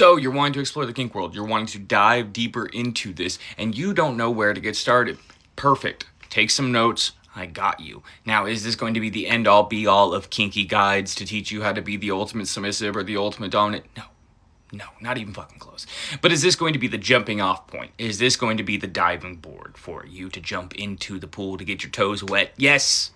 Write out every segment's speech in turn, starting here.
So you're wanting to explore the kink world, you're wanting to dive deeper into this, and you don't know where to get started. Perfect. Take some notes. I got you. Now, is this going to be the end-all, be-all of kinky guides to teach you how to be the ultimate submissive or the ultimate dominant? No, not even fucking close. But is this going to be the jumping off point? Is this going to be the diving board for you to jump into the pool to get your toes wet? Yes.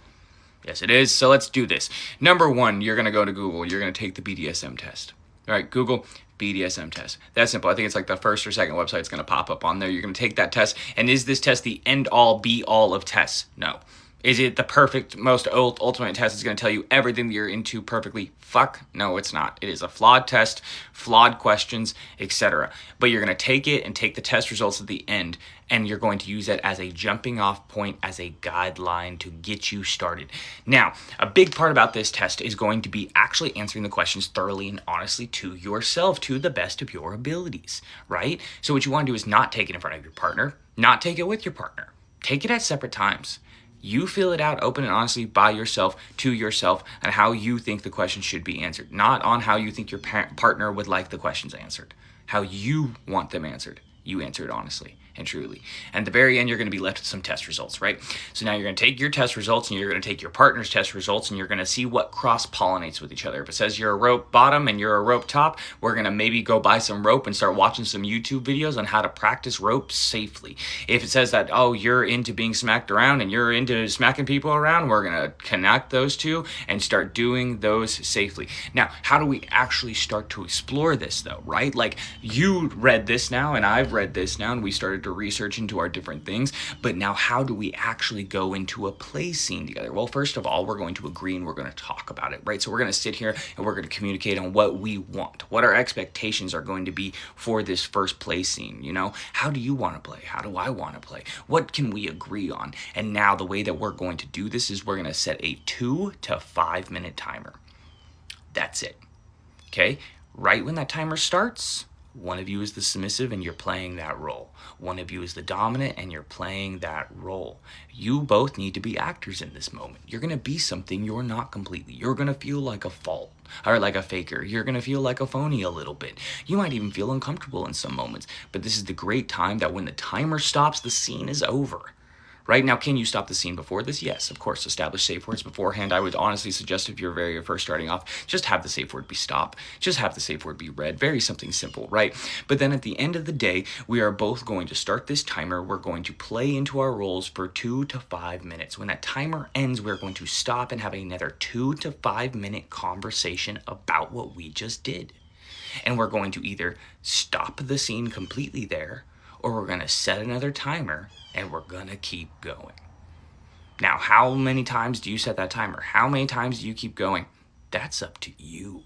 Yes, it is. So let's do this. Number one, you're going to go to Google. You're going to take the BDSM test. All right, Google BDSM test. That's simple. I think it's like the first or second website that's going to pop up on there. You're going to take that test. And is this test the end-all, be-all of tests? No. Is it the perfect, most ultimate test that's going to tell you everything that you're into perfectly? Fuck, no, it's not. It is a flawed test, flawed questions, etc. But you're going to take it and take the test results at the end, and you're going to use it as a jumping off point, as a guideline to get you started. Now, a big part about this test is going to be actually answering the questions thoroughly and honestly to yourself, to the best of your abilities, right? So what you want to do is not take it in front of your partner, not take it with your partner. Take it at separate times. You fill it out open and honestly by yourself, to yourself, and how you think the question should be answered. Not on how you think your partner would like the questions answered. How you want them answered. You answer it honestly and truly. And at the very end, you're going to be left with some test results, right? So now you're going to take your test results and you're going to take your partner's test results and you're going to see what cross-pollinates with each other. If it says you're a rope bottom and you're a rope top, we're going to maybe go buy some rope and start watching some YouTube videos on how to practice rope safely. If it says that, oh, you're into being smacked around and you're into smacking people around, we're going to connect those two and start doing those safely. Now, how do we actually start to explore this though, right? Like you read this now and I've read this now and we started to research into our different things, but now how do we actually go into a play scene together? Well, first of all, we're going to agree and we're going to talk about it, right? So we're going to sit here and we're going to communicate on what we want, what our expectations are going to be for this first play scene, you know? How do you want to play? How do I want to play? What can we agree on? And now the way that we're going to do this is we're going to set a 2 to 5 minute timer. That's it. Okay? Right when that timer starts, one of you is the submissive and you're playing that role. One of you is the dominant and you're playing that role. You both need to be actors in this moment. You're going to be something you're not completely. You're going to feel like a fault or like a faker. You're going to feel like a phony a little bit. You might even feel uncomfortable in some moments. But this is the great time that when the timer stops, the scene is over. Right now, can you stop the scene before this? Yes, of course. Establish safe words beforehand. I would honestly suggest if you're very first starting off, just have the safe word be stop. Just have the safe word be read. Very something simple, right? But then at the end of the day, we are both going to start this timer. We're going to play into our roles for 2 to 5 minutes. When that timer ends, we're going to stop and have another 2 to 5 minute conversation about what we just did. And we're going to either stop the scene completely there, or we're going to set another timer and we're going to keep going. Now, how many times do you set that timer? How many times do you keep going? That's up to you.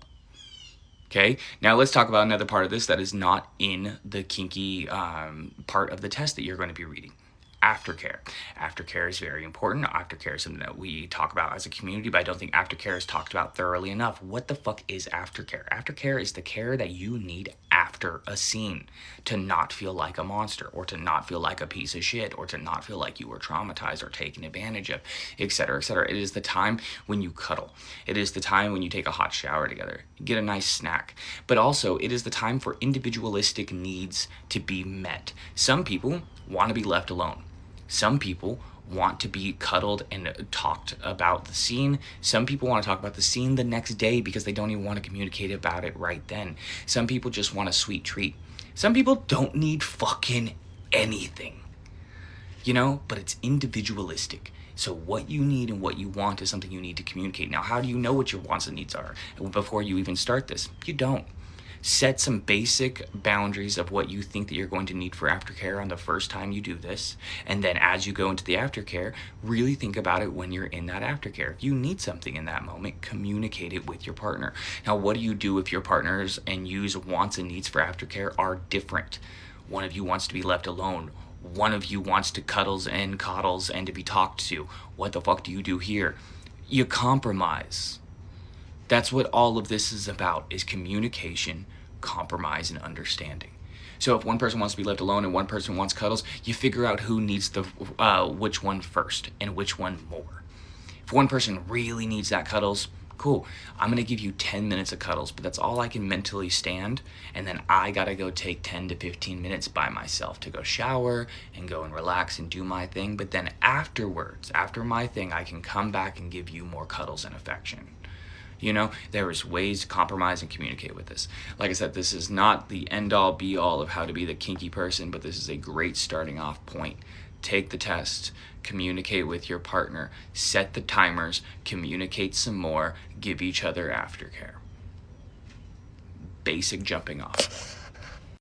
Okay, now let's talk about another part of this that is not in the kinky part of the test that you're going to be reading. Aftercare. Aftercare is very important. Aftercare is something that we talk about as a community, but I don't think aftercare is talked about thoroughly enough. What the fuck is aftercare? Aftercare is the care that you need after a scene to not feel like a monster or to not feel like a piece of shit or to not feel like you were traumatized or taken advantage of, etc., etc. It is the time when you cuddle. It is the time when you take a hot shower together, get a nice snack. But also, it is the time for individualistic needs to be met. Some people want to be left alone. Some people want to be cuddled and talked about the scene. Some people want to talk about the scene the next day because they don't even want to communicate about it right then. Some people just want a sweet treat. Some people don't need fucking anything, you know, but it's individualistic. So what you need and what you want is something you need to communicate. Now, how do you know what your wants and needs are before you even start this? You don't. Set some basic boundaries of what you think that you're going to need for aftercare on the first time you do this. And then as you go into the aftercare, really think about it when you're in that aftercare. If you need something in that moment, communicate it with your partner. Now, what do you do if your partners and you's wants and needs for aftercare are different? One of you wants to be left alone. One of you wants to cuddles and coddles and to be talked to. What the fuck do you do here? You compromise. That's what all of this is about, is communication, compromise, and understanding. So if one person wants to be left alone and one person wants cuddles, you figure out who needs the which one first and which one more. If one person really needs that cuddles, cool, I'm gonna give you 10 minutes of cuddles, but that's all I can mentally stand. And then I gotta go take 10 to 15 minutes by myself to go shower and go and relax and do my thing. But then afterwards, after my thing, I can come back and give you more cuddles and affection. You know, there is ways to compromise and communicate with this. Like I said, this is not the end all be all of how to be the kinky person, but this is a great starting off point. Take the test, communicate with your partner, set the timers, communicate some more, give each other aftercare. Basic jumping off.